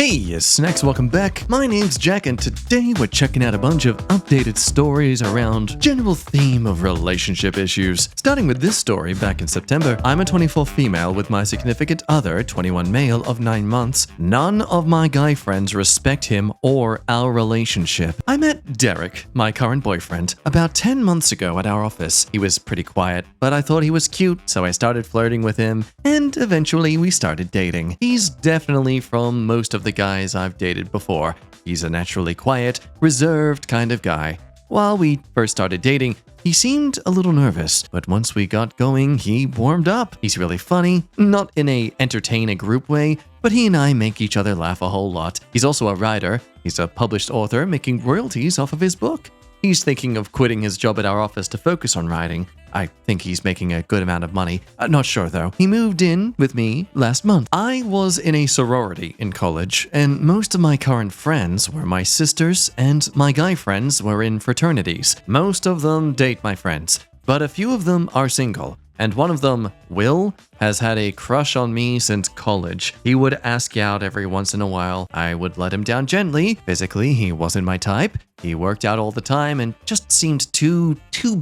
Hey, yes, Snacks, welcome back. My name's Jack, and today we're checking out a bunch of updated stories around general theme of relationship issues. Starting with this story back in September, I'm a 24 female with my significant other, 21 male of 9 months. None of my guy friends respect him or our relationship. I met Derek, my current boyfriend, about 10 months ago at our office. He was pretty quiet, but I thought he was cute, so I started flirting with him, and eventually we started dating. He's definitely from most of the guys I've dated before. He's a naturally quiet, reserved kind of guy. While we first started dating, he seemed a little nervous, but once we got going, he warmed up. He's really funny, not in a entertain a group way, but he and I make each other laugh a whole lot. He's also a writer. He's a published author making royalties off of his book. He's thinking of quitting his job at our office to focus on writing. I think he's making a good amount of money. Not sure though. He moved in with me last month. I was in a sorority in college, and most of my current friends were my sisters, and my guy friends were in fraternities. Most of them date my friends, but a few of them are single. And one of them, Will, has had a crush on me since college. He would ask out every once in a while. I would let him down gently. Physically, he wasn't my type. He worked out all the time and just seemed too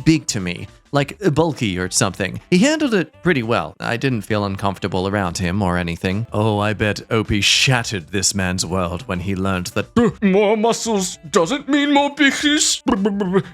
big to me. Like bulky or something. He handled it pretty well. I didn't feel uncomfortable around him or anything. Oh, I bet Opie shattered this man's world when he learned that more muscles doesn't mean more bickies.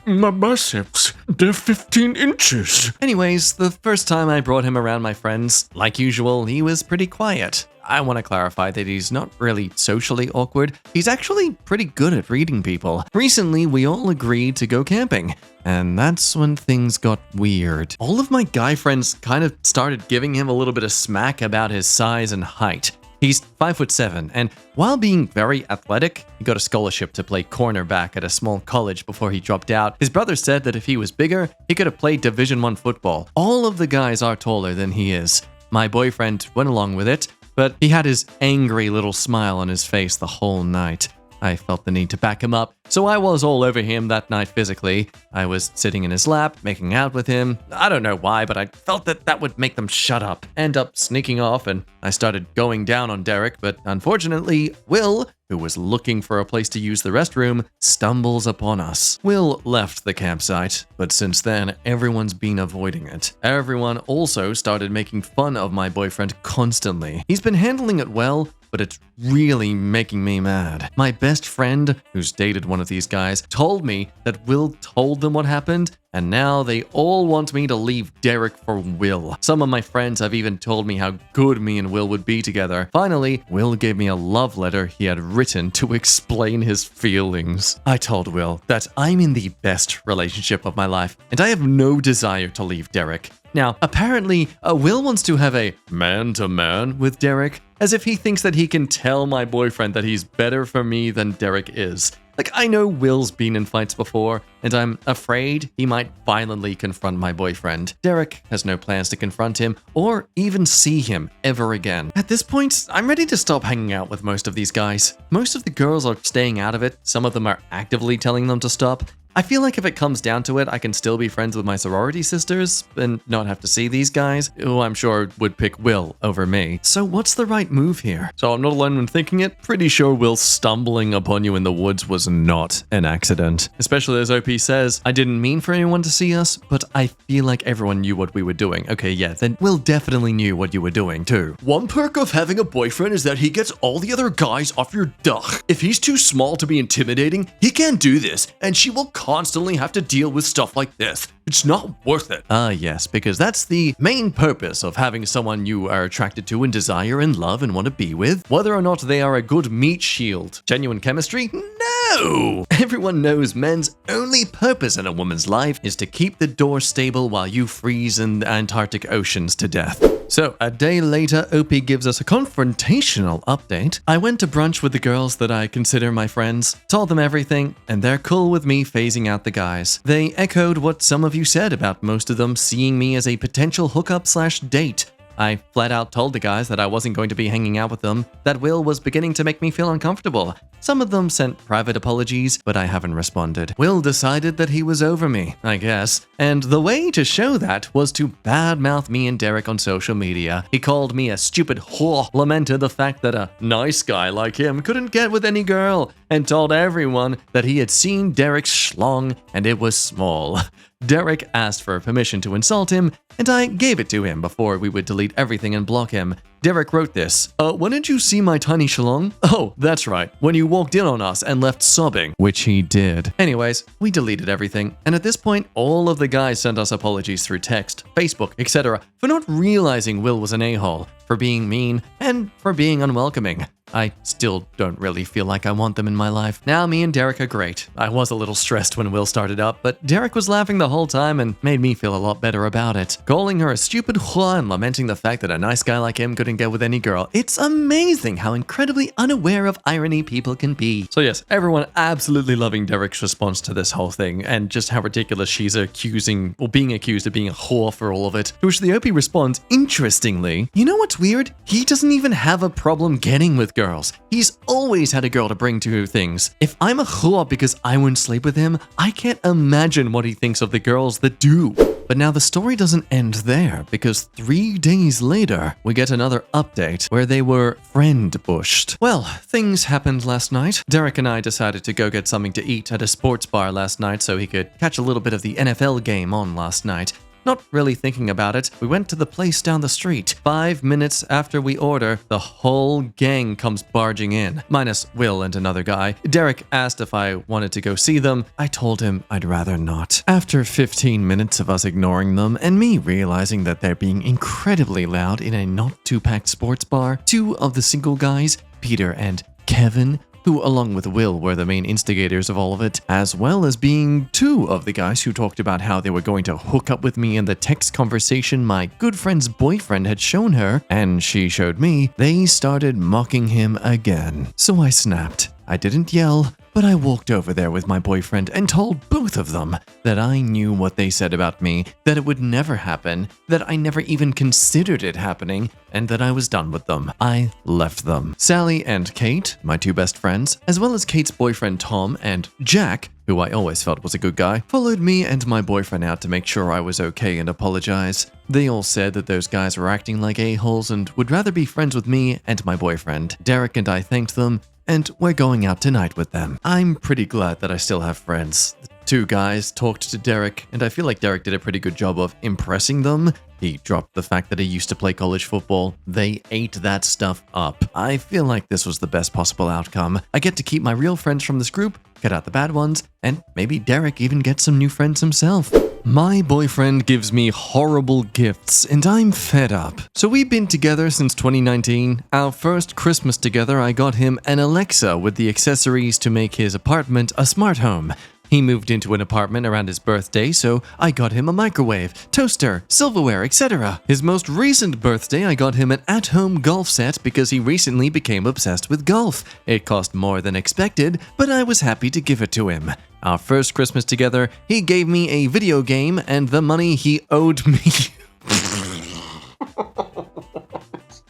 My biceps, they're 15 inches. Anyways, the first time I brought him around my friends, like usual, he was pretty quiet. I want to clarify that he's not really socially awkward. He's actually pretty good at reading people. Recently, we all agreed to go camping, and that's when things got weird. All of my guy friends kind of started giving him a little bit of smack about his size and height. He's 5'7", and while being very athletic, he got a scholarship to play cornerback at a small college before he dropped out. His brother said that if he was bigger, he could have played Division I football. All of the guys are taller than he is. My boyfriend went along with it, but he had his angry little smile on his face the whole night. I felt the need to back him up, so I was all over him that night physically. I was sitting in his lap, making out with him. I don't know why, but I felt that would make them shut up. End up sneaking off, and I started going down on Derek, but unfortunately, Will, who was looking for a place to use the restroom, stumbles upon us. Will left the campsite, but since then, everyone's been avoiding it. Everyone also started making fun of my boyfriend constantly. He's been handling it well, but it's really making me mad. My best friend, who's dated one of these guys, told me that Will told them what happened, and now they all want me to leave Derek for Will. Some of my friends have even told me how good me and Will would be together. Finally, Will gave me a love letter he had written to explain his feelings. I told Will that I'm in the best relationship of my life, and I have no desire to leave Derek. Now, apparently, Will wants to have a man-to-man with Derek, as if he thinks that he can tell my boyfriend that he's better for me than Derek is. Like, I know Will's been in fights before, and I'm afraid he might violently confront my boyfriend. Derek has no plans to confront him or even see him ever again. At this point, I'm ready to stop hanging out with most of these guys. Most of the girls are staying out of it. Some of them are actively telling them to stop. I feel like if it comes down to it, I can still be friends with my sorority sisters and not have to see these guys, who I'm sure would pick Will over me. So what's the right move here? So I'm not alone when thinking it. Pretty sure Will stumbling upon you in the woods was not an accident. Especially as OP says, I didn't mean for anyone to see us, but I feel like everyone knew what we were doing. Okay, yeah, then Will definitely knew what you were doing too. One perk of having a boyfriend is that he gets all the other guys off your duck. If he's too small to be intimidating, he can't do this, and she will constantly have to deal with stuff like this. It's not worth it. Yes, because that's the main purpose of having someone you are attracted to and desire and love and want to be with. Whether or not they are a good meat shield. Genuine chemistry? No! Everyone knows men's only purpose in a woman's life is to keep the door stable while you freeze in the Antarctic oceans to death. So, a day later, OP gives us a confrontational update. I went to brunch with the girls that I consider my friends, told them everything, and they're cool with me phasing out the guys. They echoed what some of you said about most of them seeing me as a potential hookup/date. I flat out told the guys that I wasn't going to be hanging out with them, that Will was beginning to make me feel uncomfortable. Some of them sent private apologies, but I haven't responded. Will decided that he was over me, I guess, and the way to show that was to badmouth me and Derek on social media. He called me a stupid whore, lamented the fact that a nice guy like him couldn't get with any girl, and told everyone that he had seen Derek's schlong and it was small. Derek asked for permission to insult him, and I gave it to him before we would delete everything and block him. Derek wrote this, when did you see my tiny schlong? Oh, that's right, when you walked in on us and left sobbing. Which he did. Anyways, we deleted everything, and at this point, all of the guys sent us apologies through text, Facebook, etc. for not realizing Will was an a-hole, for being mean, and for being unwelcoming. I still don't really feel like I want them in my life. Now me and Derek are great. I was a little stressed when Will started up, but Derek was laughing the whole time and made me feel a lot better about it. Calling her a stupid whore and lamenting the fact that a nice guy like him couldn't get with any girl. It's amazing how incredibly unaware of irony people can be. So yes, everyone absolutely loving Derek's response to this whole thing, and just how ridiculous she's being accused of being a whore for all of it. To which the OP responds, interestingly, you know what's weird? He doesn't even have a problem getting with girls. He's always had a girl to bring to things. If I'm a whore because I wouldn't sleep with him, I can't imagine what he thinks of the girls that do. But now the story doesn't end there, because 3 days later, we get another update where they were friend-bushed. Well, things happened last night. Derek and I decided to go get something to eat at a sports bar last night so he could catch a little bit of the NFL game on last night. Not really thinking about it, we went to the place down the street. 5 minutes after we order, the whole gang comes barging in, minus Will and another guy. Derek asked if I wanted to go see them. I told him I'd rather not. After 15 minutes of us ignoring them and me realizing that they're being incredibly loud in a not too packed sports bar, 2 of the single guys, Peter and Kevin, who along with Will were the main instigators of all of it, as well as being 2 of the guys who talked about how they were going to hook up with me in the text conversation my good friend's boyfriend had shown her, and she showed me, they started mocking him again. So I snapped. I didn't yell, but I walked over there with my boyfriend and told both of them that I knew what they said about me, that it would never happen, that I never even considered it happening, and that I was done with them. I left them. Sally and Kate, my 2 best friends, as well as Kate's boyfriend Tom and Jack, who I always felt was a good guy, followed me and my boyfriend out to make sure I was okay and apologize. They all said that those guys were acting like a-holes and would rather be friends with me and my boyfriend. Derek and I thanked them, and we're going out tonight with them. I'm pretty glad that I still have friends. The 2 guys talked to Derek, and I feel like Derek did a pretty good job of impressing them. He dropped the fact that he used to play college football. They ate that stuff up. I feel like this was the best possible outcome. I get to keep my real friends from this group, cut out the bad ones, and maybe Derek even gets some new friends himself. My boyfriend gives me horrible gifts, and I'm fed up. So we've been together since 2019. Our first Christmas together, I got him an Alexa with the accessories to make his apartment a smart home. He moved into an apartment around his birthday, so I got him a microwave, toaster, silverware, etc. His most recent birthday, I got him an at-home golf set because he recently became obsessed with golf. It cost more than expected, but I was happy to give it to him. Our first Christmas together, he gave me a video game and the money he owed me.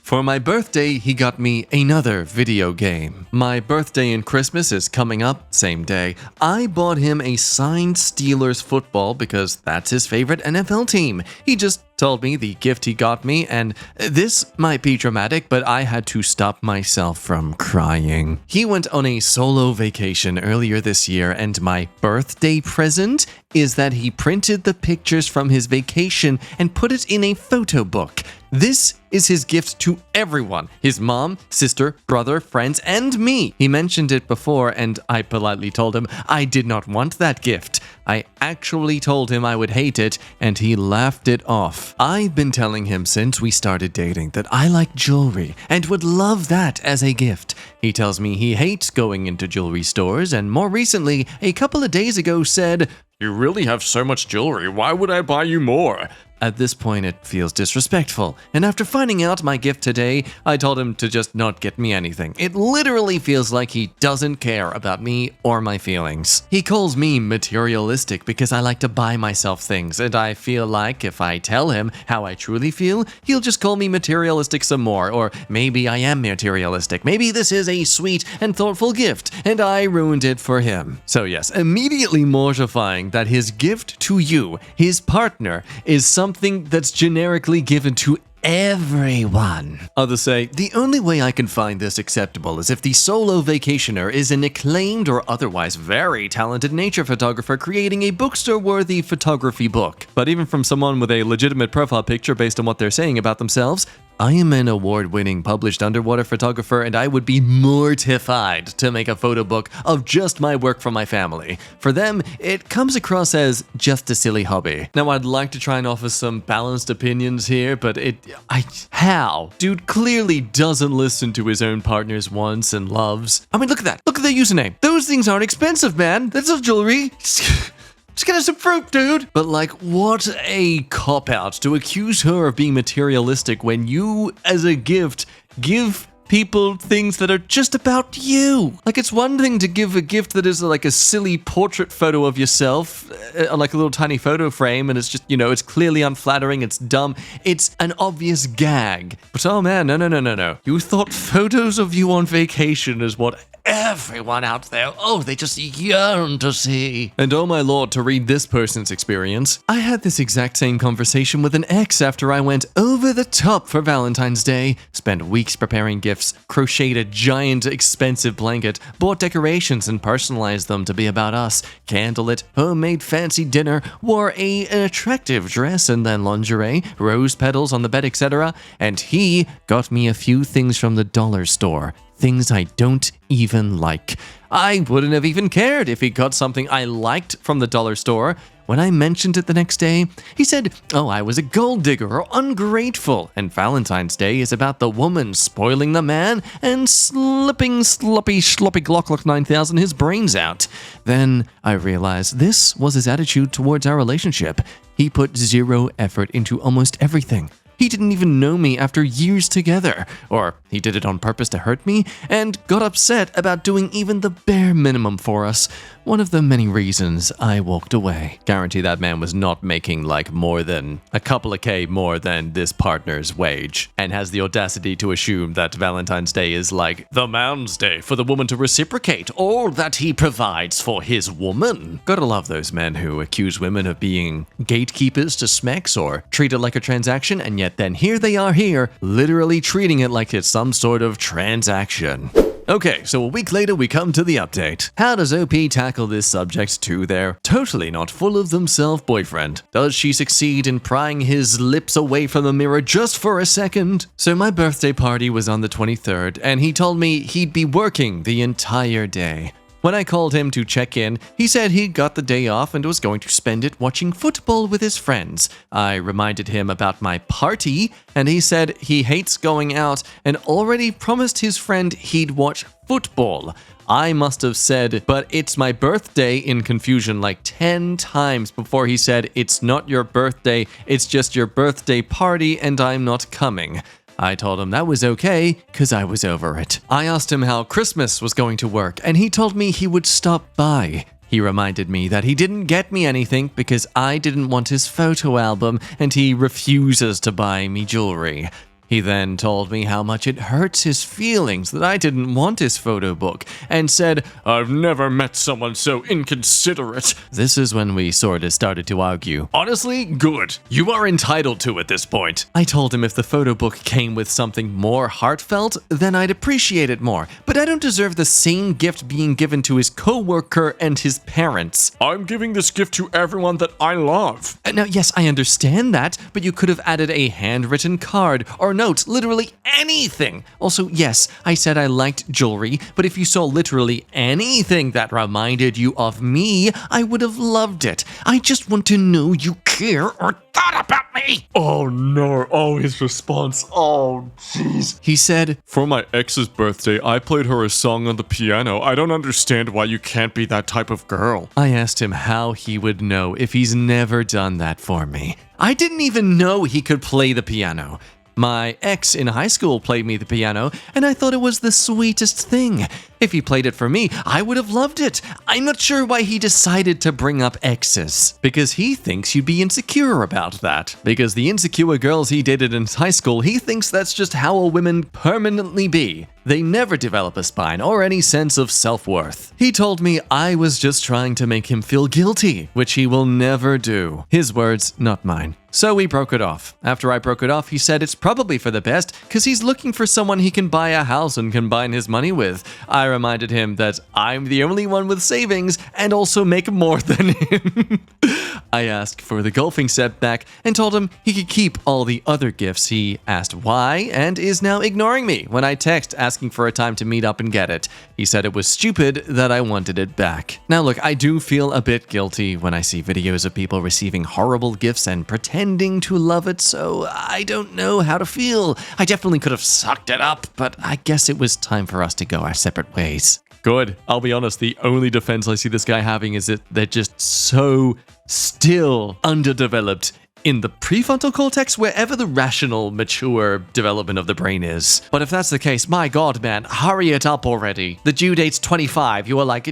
For my birthday, he got me another video game. My birthday and Christmas is coming up, same day. I bought him a signed Steelers football because that's his favorite NFL team. He just told me the gift he got me, and this might be dramatic, but I had to stop myself from crying. He went on a solo vacation earlier this year, and my birthday present is that he printed the pictures from his vacation and put it in a photo book. This is his gift to everyone, his mom, sister, brother, friends, and me. He mentioned it before, and I politely told him I did not want that gift. I actually told him I would hate it, and he laughed it off. I've been telling him since we started dating that I like jewelry and would love that as a gift. He tells me he hates going into jewelry stores, and more recently, a couple of days ago said, "You really have so much jewelry, why would I buy you more?" At this point, it feels disrespectful, and after finding out my gift today, I told him to just not get me anything. It literally feels like he doesn't care about me or my feelings. He calls me materialistic because I like to buy myself things, and I feel like if I tell him how I truly feel, he'll just call me materialistic some more, or maybe I am materialistic. Maybe this is a sweet and thoughtful gift, and I ruined it for him. So yes, immediately mortifying that his gift to you, his partner, is something that's generically given to everyone. Others say, the only way I can find this acceptable is if the solo vacationer is an acclaimed or otherwise very talented nature photographer creating a bookstore-worthy photography book. But even from someone with a legitimate profile picture based on what they're saying about themselves, I am an award-winning published underwater photographer, and I would be mortified to make a photo book of just my work for my family. For them, it comes across as just a silly hobby. Now, I'd like to try and offer some balanced opinions here, but how? Dude clearly doesn't listen to his own partner's wants and loves. I mean, look at that. Look at their username. Those things aren't expensive, man. That's not jewelry. Just get us some fruit, dude! But like, what a cop-out to accuse her of being materialistic when you, as a gift, give people things that are just about you. Like, it's one thing to give a gift that is like a silly portrait photo of yourself, like a little tiny photo frame, and it's just, it's clearly unflattering, it's dumb, it's an obvious gag. But oh man, no. You thought photos of you on vacation is what everyone out there, they just yearn to see. And oh my lord, to read this person's experience. I had this exact same conversation with an ex after I went over the top for Valentine's Day, spent weeks preparing gifts, crocheted a giant expensive blanket, bought decorations and personalized them to be about us, candlelit, homemade fancy dinner, wore an attractive dress and then lingerie, rose petals on the bed, etc. And he got me a few things from the dollar store. Things I don't even like. I wouldn't have even cared if he got something I liked from the dollar store. When I mentioned it the next day, he said, I was a gold digger or ungrateful, and Valentine's Day is about the woman spoiling the man and slipping sloppy 9000 his brains out. Then I realized this was his attitude towards our relationship. He put zero effort into almost everything. He didn't even know me after years together, or he did it on purpose to hurt me, and got upset about doing even the bare minimum for us. One of the many reasons I walked away. Guarantee that man was not making like more than a couple of K more than this partner's wage, and has the audacity to assume that Valentine's Day is like the man's day for the woman to reciprocate all that he provides for his woman. Gotta love those men who accuse women of being gatekeepers to smecks or treat it like a transaction, and yet then here they are here, literally treating it like it's some sort of transaction. Okay, so a week later we come to the update. How does OP tackle this subject to their totally not full of themselves boyfriend? Does she succeed in prying his lips away from the mirror just for a second? So my birthday party was on the 23rd, and he told me he'd be working the entire day. When I called him to check in, he said he got the day off and was going to spend it watching football with his friends. I reminded him about my party, and he said he hates going out and already promised his friend he'd watch football. I must have said, but it's my birthday in confusion like 10 times before he said, it's not your birthday, it's just your birthday party and I'm not coming. I told him that was okay, cause I was over it. I asked him how Christmas was going to work, and he told me he would stop by. He reminded me that he didn't get me anything because I didn't want his photo album, and he refuses to buy me jewelry. He then told me how much it hurts his feelings that I didn't want his photo book, and said, I've never met someone so inconsiderate. This is when we sort of started to argue. Honestly, good. You are entitled to at this point. I told him if the photo book came with something more heartfelt, then I'd appreciate it more. But I don't deserve the same gift being given to his coworker and his parents. I'm giving this gift to everyone that I love. Now, yes, I understand that, but you could have added a handwritten card or notes, literally anything. Also, yes, I said I liked jewelry, but if you saw literally anything that reminded you of me, I would have loved it. I just want to know you care or thought about me. Oh no, oh his response, oh jeez. He said, For my ex's birthday, I played her a song on the piano. I don't understand why you can't be that type of girl. I asked him how he would know if he's never done that for me. I didn't even know he could play the piano. My ex in high school played me the piano, and I thought it was the sweetest thing. If he played it for me, I would have loved it. I'm not sure why he decided to bring up exes. Because he thinks you'd be insecure about that. Because the insecure girls he dated in high school, he thinks that's just how a woman permanently be. They never develop a spine or any sense of self-worth. He told me I was just trying to make him feel guilty, which he will never do. His words, not mine. So we broke it off. After I broke it off, he said it's probably for the best because he's looking for someone he can buy a house and combine his money with. I reminded him that I'm the only one with savings and also make more than him. I asked for the golfing set back and told him he could keep all the other gifts. He asked why and is now ignoring me when I text asking for a time to meet up and get it. He said it was stupid that I wanted it back. Now look, I do feel a bit guilty when I see videos of people receiving horrible gifts and pretending to love it, so I don't know how to feel. I definitely could have sucked it up, but I guess it was time for us to go our separate ways. Good. I'll be honest, the only defense I see this guy having is that they're just so still underdeveloped in the prefrontal cortex, wherever the rational, mature development of the brain is. But if that's the case, my god, man, hurry it up already. The due date's 25. You are like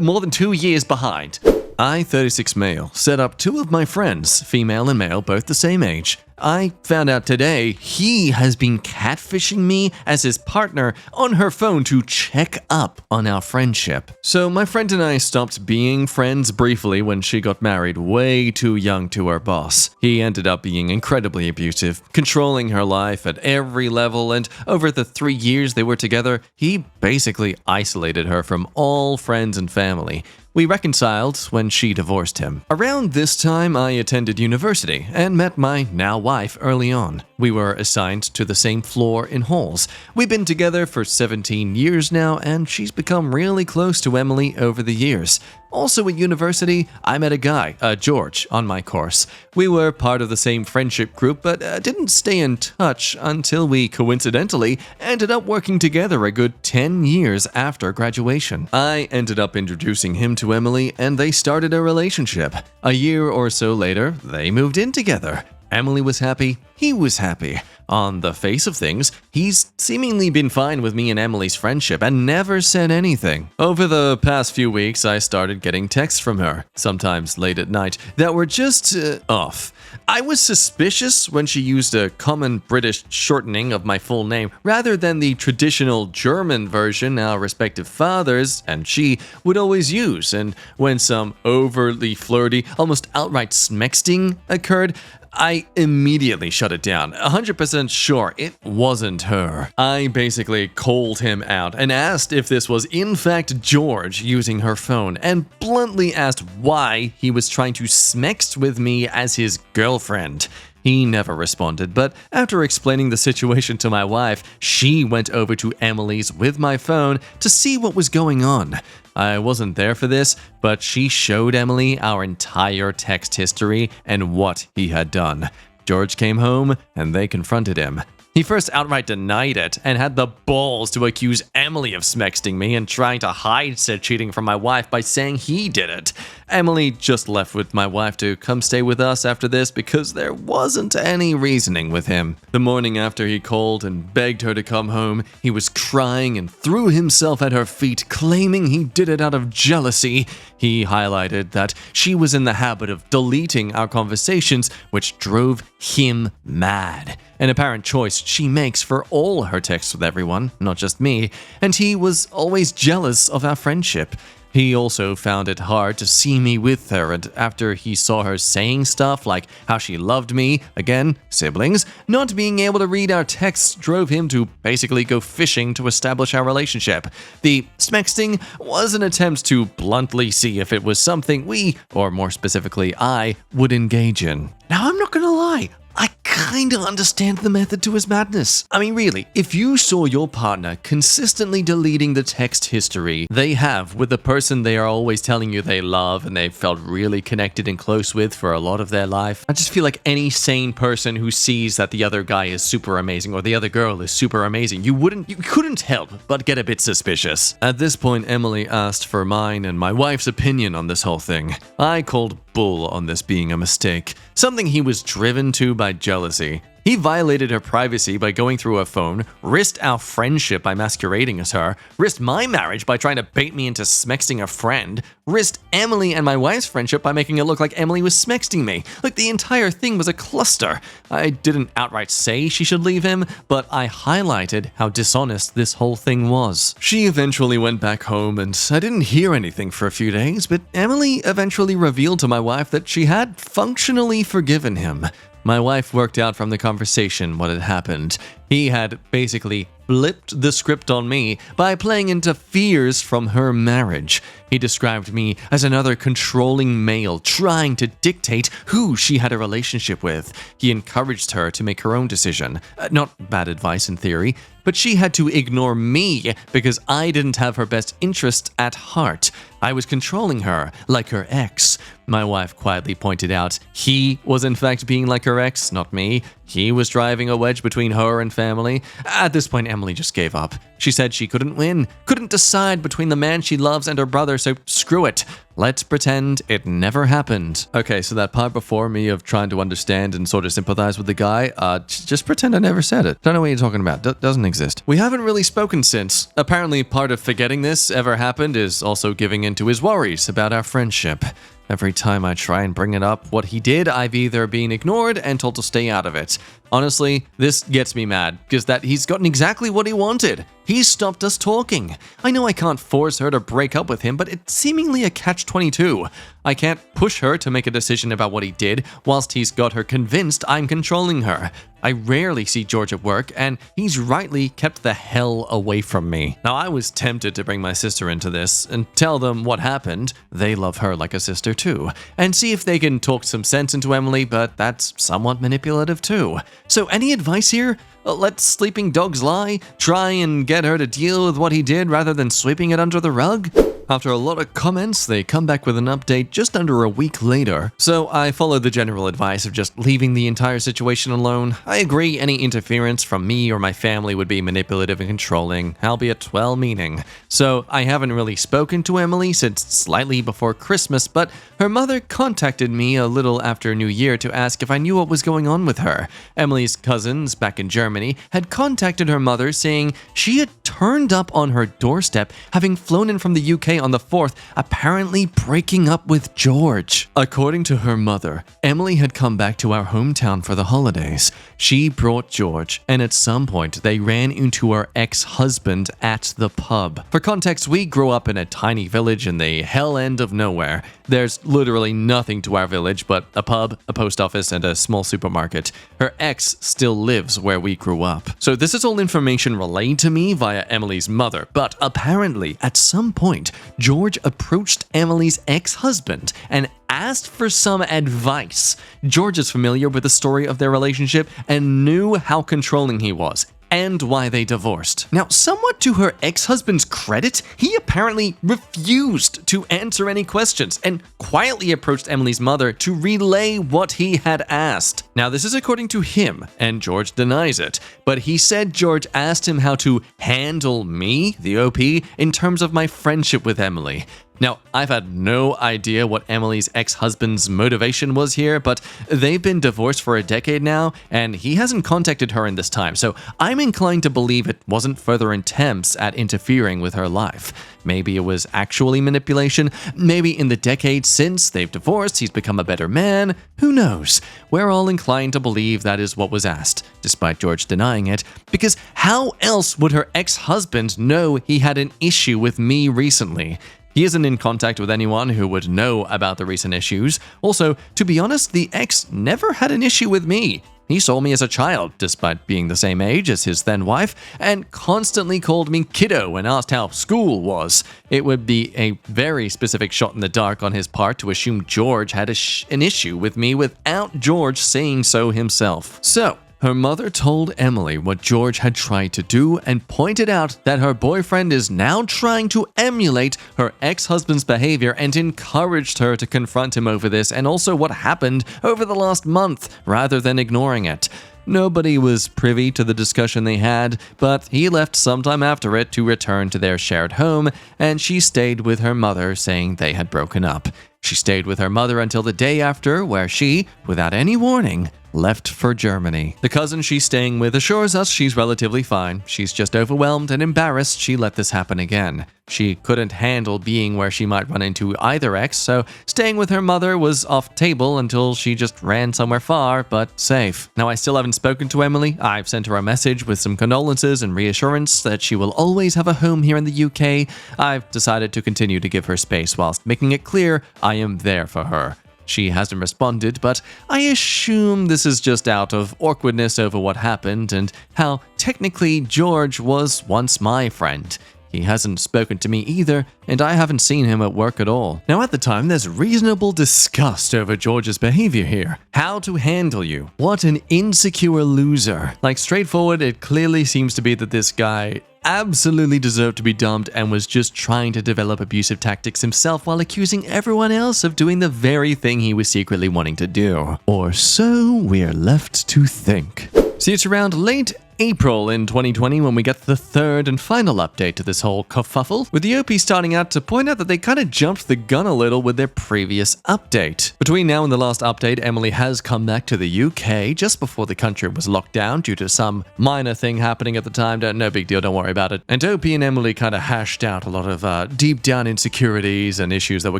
more than 2 years behind. I, 36 male, set up 2 of my friends, female and male, both the same age. I found out today he has been catfishing me as his partner on her phone to check up on our friendship. So my friend and I stopped being friends briefly when she got married way too young to her boss. He ended up being incredibly abusive, controlling her life at every level, and over the 3 years they were together, he basically isolated her from all friends and family. We reconciled when she divorced him. Around this time, I attended university and met my now wife early on. We were assigned to the same floor in halls. We've been together for 17 years now, and she's become really close to Emily over the years. Also at university, I met a guy, George, on my course. We were part of the same friendship group, but didn't stay in touch until we coincidentally ended up working together a good 10 years after graduation. I ended up introducing him to Emily, and they started a relationship. A year or so later, they moved in together. Emily was happy, he was happy. On the face of things, he's seemingly been fine with me and Emily's friendship and never said anything. Over the past few weeks, I started getting texts from her, sometimes late at night, that were just off. I was suspicious when she used a common British shortening of my full name rather than the traditional German version our respective fathers and she would always use, and when some overtly flirty, almost outright smexting occurred, I immediately shut it down, 100% sure it wasn't her. I basically called him out and asked if this was in fact George using her phone, and bluntly asked why he was trying to smext with me as his girlfriend. He never responded, but after explaining the situation to my wife, she went over to Emily's with my phone to see what was going on. I wasn't there for this, but she showed Emily our entire text history and what he had done. George came home and they confronted him. He first outright denied it and had the balls to accuse Emily of smexting me and trying to hide said cheating from my wife by saying he did it. Emily just left with my wife to come stay with us after this because there wasn't any reasoning with him. The morning after he called and begged her to come home, he was crying and threw himself at her feet, claiming he did it out of jealousy. He highlighted that she was in the habit of deleting our conversations, which drove him mad. An apparent choice she makes for all her texts with everyone, not just me, and he was always jealous of our friendship. He also found it hard to see me with her, and after he saw her saying stuff like how she loved me, again, siblings, not being able to read our texts drove him to basically go fishing to establish our relationship. The smexting was an attempt to bluntly see if it was something we, or more specifically I, would engage in. Now I'm not gonna lie, I kinda understand the method to his madness. I mean, really, if you saw your partner consistently deleting the text history they have with the person they are always telling you they love and they've felt really connected and close with for a lot of their life, I just feel like any sane person who sees that the other guy is super amazing or the other girl is super amazing, you couldn't help but get a bit suspicious. At this point, Emily asked for mine and my wife's opinion on this whole thing. I called bull on this being a mistake, something he was driven to by jealousy. He violated her privacy by going through her phone, risked our friendship by masquerading as her, risked my marriage by trying to bait me into smexting a friend, risked Emily and my wife's friendship by making it look like Emily was smexting me. Like, the entire thing was a cluster. I didn't outright say she should leave him, but I highlighted how dishonest this whole thing was. She eventually went back home and I didn't hear anything for a few days, but Emily eventually revealed to my wife that she had functionally forgiven him. My wife worked out from the conversation what had happened. He had basically flipped the script on me by playing into fears from her marriage. He described me as another controlling male trying to dictate who she had a relationship with. He encouraged her to make her own decision. Not bad advice in theory, but she had to ignore me because I didn't have her best interest at heart. I was controlling her, like her ex. My wife quietly pointed out he was in fact being like her ex, not me. He was driving a wedge between her and family. At this point, Emily just gave up. She said she couldn't win, couldn't decide between the man she loves and her brother, so screw it. Let's pretend it never happened. Okay, so that part before me of trying to understand and sort of sympathize with the guy, just pretend I never said it. Don't know what you're talking about. Doesn't exist. We haven't really spoken since. Apparently, part of forgetting this ever happened is also giving in to his worries about our friendship. Every time I try and bring it up, what he did, I've either been ignored and told to stay out of it. Honestly, this gets me mad, because that he's gotten exactly what he wanted. He's stopped us talking. I know I can't force her to break up with him, but it's seemingly a catch-22. I can't push her to make a decision about what he did, whilst he's got her convinced I'm controlling her. I rarely see George at work, and he's rightly kept the hell away from me. Now, I was tempted to bring my sister into this and tell them what happened. They love her like a sister too, and see if they can talk some sense into Emily, but that's somewhat manipulative too. So any advice here? Let sleeping dogs lie? Try and get her to deal with what he did rather than sweeping it under the rug? After a lot of comments, they come back with an update just under a week later. So I followed the general advice of just leaving the entire situation alone. I agree any interference from me or my family would be manipulative and controlling, albeit well-meaning. So I haven't really spoken to Emily since slightly before Christmas, but her mother contacted me a little after New Year to ask if I knew what was going on with her. Emily's cousins back in Germany had contacted her mother saying she had turned up on her doorstep, having flown in from the UK on the 4th, apparently breaking up with George. According to her mother, Emily had come back to our hometown for the holidays. She brought George, and at some point they ran into her ex-husband at the pub. For context, we grew up in a tiny village in the hell end of nowhere. There's literally nothing to our village but a pub, a post office, and a small supermarket. Her ex still lives where we grew up. So this is all information relayed to me via Emily's mother, but apparently at some point, George approached Emily's ex-husband and asked for some advice. George is familiar with the story of their relationship and knew how controlling he was and why they divorced. Now, somewhat to her ex-husband's credit, he apparently refused to answer any questions and quietly approached Emily's mother to relay what he had asked. Now, this is according to him, and George denies it, but he said George asked him how to handle me, the OP, in terms of my friendship with Emily. Now, I've had no idea what Emily's ex-husband's motivation was here, but they've been divorced for a decade now, and he hasn't contacted her in this time, so I'm inclined to believe it wasn't further attempts at interfering with her life. Maybe it was actually manipulation. Maybe in the decade since they've divorced, he's become a better man. Who knows? We're all inclined to believe that is what was asked, despite George denying it, because how else would her ex-husband know he had an issue with me recently? He isn't in contact with anyone who would know about the recent issues. Also, to be honest, the ex never had an issue with me. He saw me as a child, despite being the same age as his then wife, and constantly called me kiddo and asked how school was. It would be a very specific shot in the dark on his part to assume George had an issue with me without George saying so himself. So, her mother told Emily what George had tried to do and pointed out that her boyfriend is now trying to emulate her ex-husband's behavior and encouraged her to confront him over this and also what happened over the last month rather than ignoring it. Nobody was privy to the discussion they had, but he left sometime after it to return to their shared home, and she stayed with her mother, saying they had broken up. She stayed with her mother until the day after, where she, without any warning, left for Germany. The cousin she's staying with assures us she's relatively fine. She's just overwhelmed and embarrassed she let this happen again. She couldn't handle being where she might run into either ex, so staying with her mother was off table until she just ran somewhere far, but safe. Now, I still haven't spoken to Emily. I've sent her a message with some condolences and reassurance that she will always have a home here in the UK. I've decided to continue to give her space whilst making it clear I am there for her. She hasn't responded, but I assume this is just out of awkwardness over what happened and how technically George was once my friend. He hasn't spoken to me either, and I haven't seen him at work at all. Now, at the time, there's reasonable disgust over George's behavior here. How to handle you. What an insecure loser. Like, straightforward, it clearly seems to be that this guy absolutely deserved to be dumped and was just trying to develop abusive tactics himself while accusing everyone else of doing the very thing he was secretly wanting to do. Or so we're left to think. See, it's around late April in 2020 when we get the third and final update to this whole kerfuffle, with the OP starting out to point out that they kind of jumped the gun a little with their previous update. Between now and the last update, Emily has come back to the UK just before the country was locked down due to some minor thing happening at the time. No big deal, don't worry about it. And OP and Emily kind of hashed out a lot of deep down insecurities and issues that were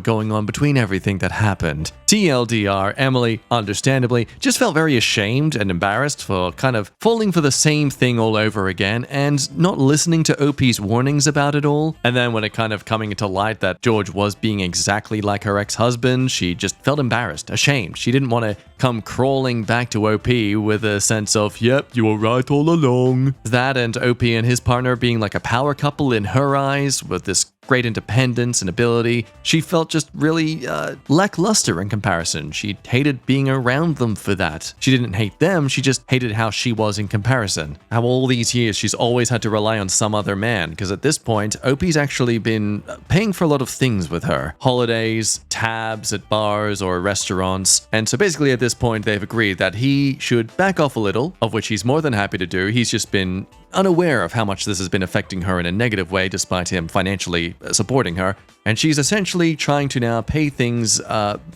going on between everything that happened. TLDR, Emily, understandably, just felt very ashamed and embarrassed for kind of falling for the same thing all over again and not listening to OP's warnings about it all. And then when it kind of coming into light that George was being exactly like her ex-husband, she just felt embarrassed, ashamed. She didn't want to come crawling back to OP with a sense of, yep, you were right all along. That and OP and his partner being like a power couple in her eyes with this great independence and ability, she felt just really lackluster in comparison. She hated being around them for that. She didn't hate them, she just hated how she was in comparison. How all these years she's always had to rely on some other man, because at this point, OP's actually been paying for a lot of things with her. Holidays, tabs at bars or restaurants. And so basically at this point, they've agreed that he should back off a little, of which he's more than happy to do. He's just been unaware of how much this has been affecting her in a negative way despite him financially supporting her, and she's essentially trying to now pay things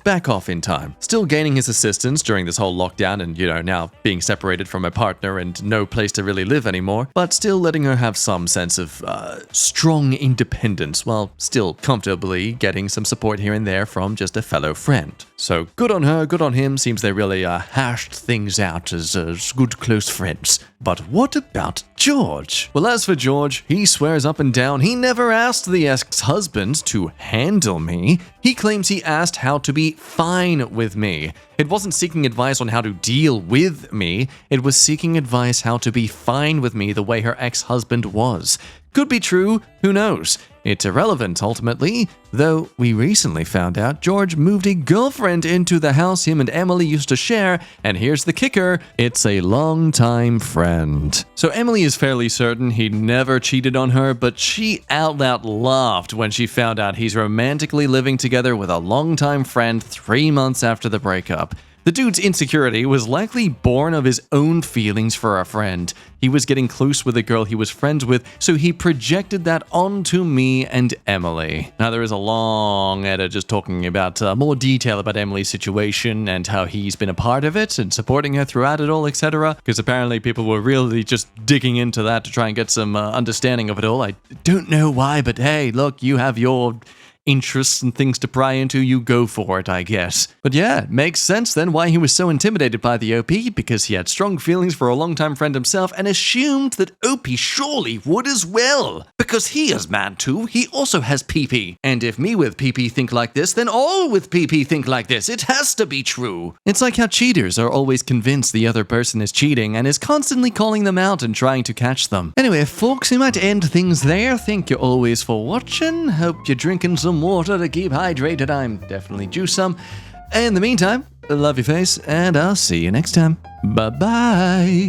back off in time. Still gaining his assistance during this whole lockdown and, now being separated from her partner and no place to really live anymore, but still letting her have some sense of strong independence while still comfortably getting some support here and there from just a fellow friend. So good on her, good on him. Seems they really hashed things out as good close friends. But what about George? Well, as for George, he swears up and down he never asked the ex-husband to handle me. He claims he asked how to be fine with me. It wasn't seeking advice on how to deal with me, it was seeking advice how to be fine with me the way her ex-husband was. Could be true, who knows? It's irrelevant ultimately, though we recently found out George moved a girlfriend into the house him and Emily used to share, and here's the kicker, it's a longtime friend. So Emily is fairly certain he never cheated on her, but she out loud laughed when she found out he's romantically living together with a longtime friend 3 months after the breakup. The dude's insecurity was likely born of his own feelings for a friend. He was getting close with a girl he was friends with, so he projected that onto me and Emily. Now, there is a long edit just talking about more detail about Emily's situation and how he's been a part of it and supporting her throughout it all, etc. Because apparently people were really just digging into that to try and get some understanding of it all. I don't know why, but hey, look, you have your interests and things to pry into, you go for it, I guess. But yeah, it makes sense then why he was so intimidated by the OP, because he had strong feelings for a longtime friend himself and assumed that OP surely would as well. Because he is man too, he also has PP. And if me with PP think like this, then all with PP think like this. It has to be true. It's like how cheaters are always convinced the other person is cheating and is constantly calling them out and trying to catch them. Anyway, folks, we might end things there. Thank you always for watching. Hope you're drinking some water to keep hydrated. I'm definitely due some. In the meantime, love your face, and I'll see you next time. Bye-bye.